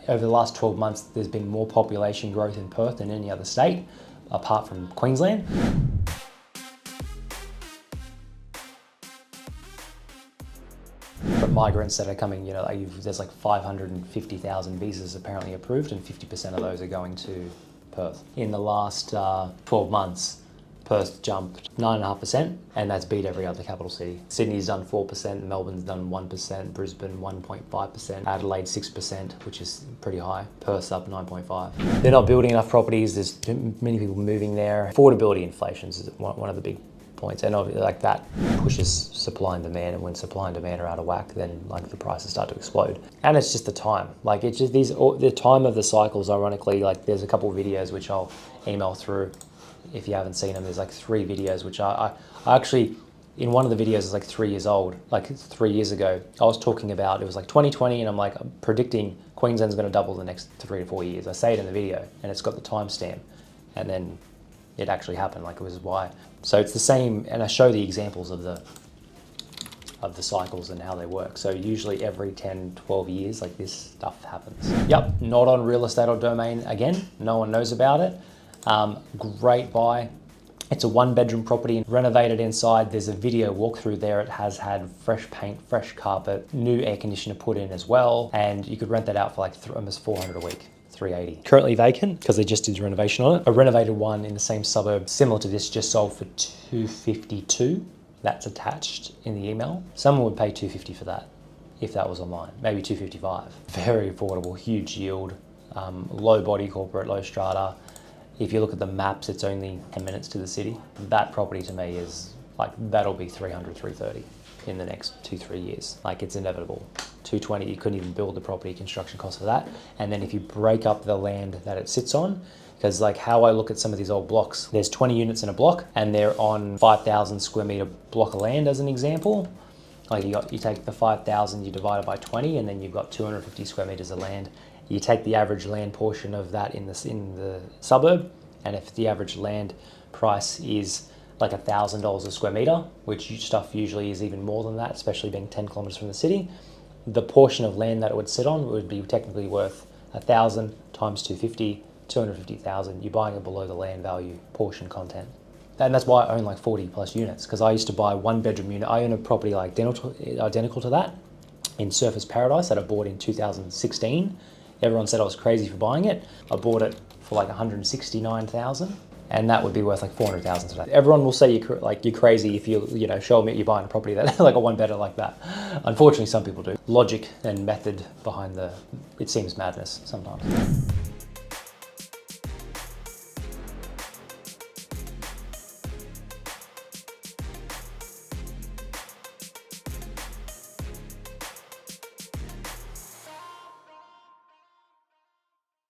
over the last 12 months, there's been more population growth in Perth than any other state, apart from Queensland. But migrants that are coming, you know, there's like 550,000 visas apparently approved, and 50% of those are going to Perth. In the last 12 months, Perth jumped 9.5%, and that's beat every other capital city. Sydney's done 4%, Melbourne's done 1%, Brisbane 1.5%, Adelaide 6%, which is pretty high. Perth's up 9.5%. They're not building enough properties. There's too many people moving there. Affordability inflation is one of the big points, and like that pushes supply and demand, and when supply and demand are out of whack, then like the prices start to explode. And it's just the time, like it's just the time of the cycles. Ironically, like there's a couple of videos which I'll email through if you haven't seen them. There's like 3 videos which I actually, in one of the videos is like 3 years old, like 3 years ago, I was talking about, it was like 2020, and I'm predicting Queensland's going to double the next 3 to 4 years. I say it in the video, and it's got the timestamp, and then it actually happened. Like it was why. So it's the same, and I show the examples of the cycles and how they work. So usually every 10, 12 years, like this stuff happens. Yep, not on real estate or domain again. No one knows about it. Great buy. It's a 1-bedroom property, renovated inside. There's a video walkthrough there. It has had fresh paint, fresh carpet, new air conditioner put in as well. And you could rent that out for like almost $400 a week. 380. Currently vacant because they just did renovation on it. A renovated one in the same suburb, similar to this, just sold for $252. That's attached in the email. Someone would pay $250 for that if that was online, maybe $255. Very affordable, huge yield, low body corporate, low strata. If you look at the maps, it's only 10 minutes to the city. That property to me is like, that'll be 300, 330 in the next 2-3 years. Like it's inevitable. 220, you couldn't even build the property construction cost for that. And then if you break up the land that it sits on, because like how I look at some of these old blocks, there's 20 units in a block and they're on 5,000 square meter block of land as an example. Like you take the 5,000, you divide it by 20, and then you've got 250 square meters of land. You take the average land portion of that in the suburb, and if the average land price is like $1,000 a square meter, which stuff usually is even more than that, especially being 10 kilometers from the city, the portion of land that it would sit on would be technically worth 1,000 times 250, 250,000. You're buying it below the land value portion content. And that's why I own like 40 plus units, because I used to buy 1-bedroom unit. I own a property like identical to that in Surfers Paradise that I bought in 2016. Everyone said I was crazy for buying it. I bought it for like 169,000, and that would be worth like 400,000 today. Everyone will say you're crazy if you show me you're buying a property that like a 1-bedder like that. Unfortunately, some people do. Logic and method behind it seems madness sometimes.